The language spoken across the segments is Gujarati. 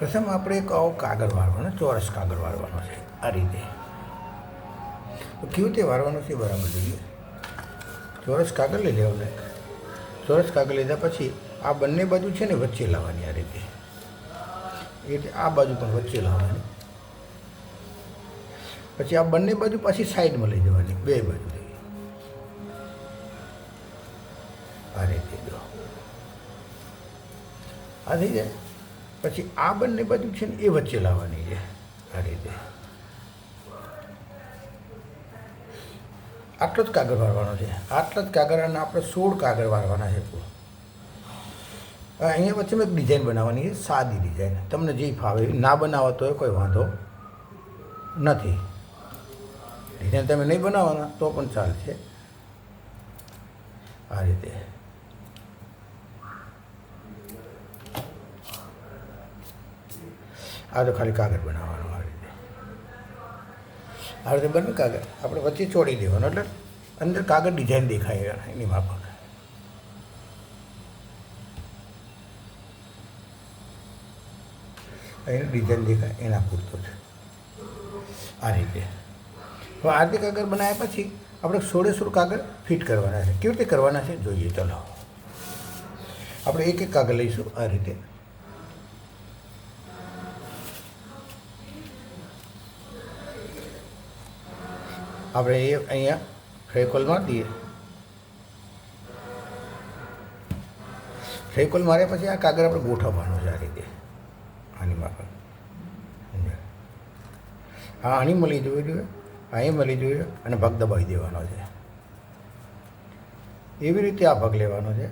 પ્રથમ આપણે એક આવો કાગળ વાળવાનો, ચોરસ કાગળ વાળવાનો છે આ રીતે. તો કેવી રીતે વાળવાનો છે બરાબર જોઈએ. ચોરસ કાગળ લઈ લેવાનું. ચોરસ કાગળ લીધા પછી આ બંને બાજુ છે ને વચ્ચે લાવવાની આ રીતે. એટલે આ બાજુ પણ વચ્ચે લાવવાની. પછી આ બંને બાજુ પાછી સાઈડમાં લઈ જવાની, બે બાજુ આ રીતે જો આ થઈ જાય. પછી આ બંને બાજુ છે ને એ વચ્ચે લાવવાની છે આ રીતે. આટલો જ કાગળ વાળવાનો છે. આટલા જ કાગળ અને આપણે 16 કાગળ વાળવાના છે. અહીંયા વચ્ચે મેં એક ડિઝાઇન બનાવવાની છે, સાદી ડિઝાઇન. તમને જે ફાવે ના બનાવતો હોય કોઈ વાંધો નથી. ડિઝાઇન તમે નહીં બનાવવાના તો પણ ચાલશે આ રીતે. આ તો ખાલી કાગળ બનાવવાનો આ રીતે. આ રીતે બંને કાગળ આપણે વચ્ચે ચોડી દેવાનો, એટલે અંદર કાગળ ડિઝાઇન દેખાય એની માફક. એની ડિઝાઇન દેખાય એના પૂરતો છે આ રીતે. તો આ રીતે કાગળ બનાવ્યા પછી આપણે 16 કાગળ ફિટ કરવાના છે. કેવી રીતે કરવાના છે જોઈએ. ચલો આપણે એક એક કાગળ લઈશું આ રીતે. આપણે એ અહીંયા ફેવિકોલ મારી દઈએ. ફેવિકોલ માર્યા પછી આ કાગળ આપણે ગોઠવવાનો છે આ રીતે આની માફક. હા, આની મળી જોઈએ, અહીં મળી જોઈએ અને ભાગ દબાવી દેવાનો છે. એવી રીતે આ ભાગ લેવાનો છે.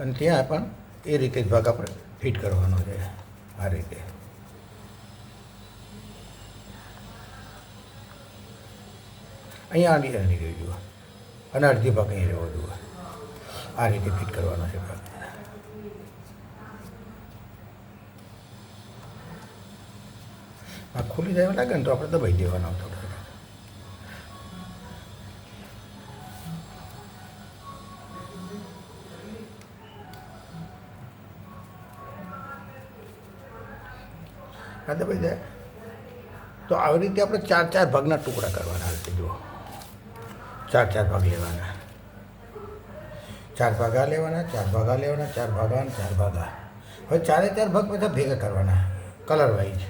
અને ત્યાં પણ એ રીતે જ ભાગ આપણે ફિટ કરવાનો છે આ રીતે. અહીંયા આની ગઈ જુઓ અને અડધી ભાગ અહીં રહેવો જુઓ. આ રીતે ફિટ કરવાનો છે ભાગ. આ ખુલી જાય લાગે ને તો આપણે દબાઈ દેવાનો થોડો. આ દબાઈ જાય તો આવી રીતે આપણે 4 ભાગના ટુકડા કરવાના છે. જુઓ 4 ભાગ લેવાના. 4 ભાગા લેવાના, 4 ભાગા લેવાના, 4 ભાગા અને 4 ભાગા. હવે 4 ભાગ બધા ભેગા કરવાના કલર વાઇઝ.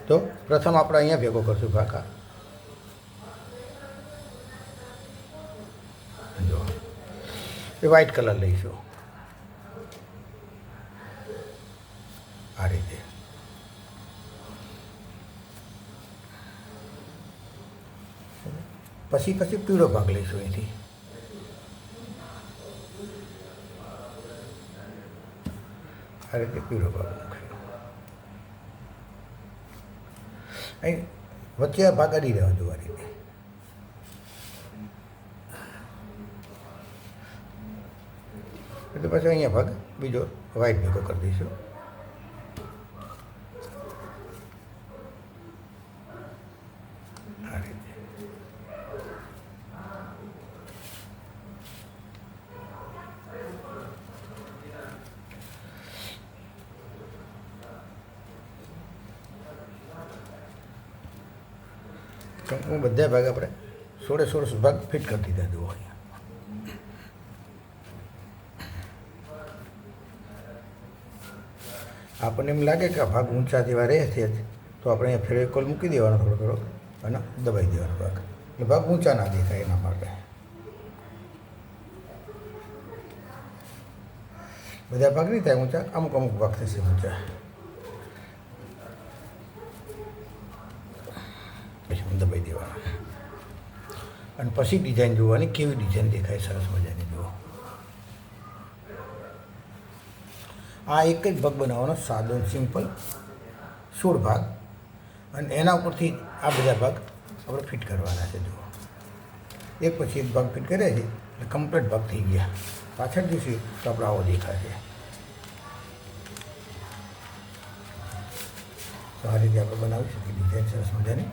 તો પ્રથમ આપણે અહીંયા ભેગો કરશું ભાગા. જો એ વ્હાઈટ કલર લઈશું આ રીતે. પછી પીળો ભાગ લઈશું અહીંથી. આ રીતે પીળો ભાગ મૂકીશું. અહીં વચ્ચે આ ભાગ અડી રહેવા દો આ રીતે. એટલે પછી અહીંયા ભાગ બીજો વ્હાઈટ ભેગો કરી દઈશું. આ રીતે હું બધા ભાગ આપણે 16 ભાગ ફિટ કરી દીધા. જુઓ અહીંયા આપણને એમ લાગે કે આ ભાગ ઊંચા જેવા રહે છે તો આપણે અહીંયા ફેવિકોલ મૂકી દેવાનો થોડો અને દબાઈ દેવાનો ભાગ, એટલે ભાગ ઊંચા ના દેખાય એના માટે. બધા ભાગ નહીં થાય ઊંચા, અમુક ભાગ થશે ઊંચા. પછી દબાઈ દેવાના અને પછી ડિઝાઇન જોવાની કેવી ડિઝાઇન દેખાય. સરસ મજાની જુઓ. આ એક જ ભાગ બનાવવાનો, સાદો સિમ્પલ 16 ભાગ, અને એના ઉપરથી આ બધા ભાગ આપણે ફિટ કરવાના છે. જુઓ એક પછી એક ભાગ ફિટ કર્યા છે એટલે કમ્પ્લીટ ભાગ થઈ ગયા. પાછળ જોઈશું તો આપણે આવો દેખાશે. તો આ રીતે આપણે બનાવી શકીએ ડિઝાઇન સરસ મજાની.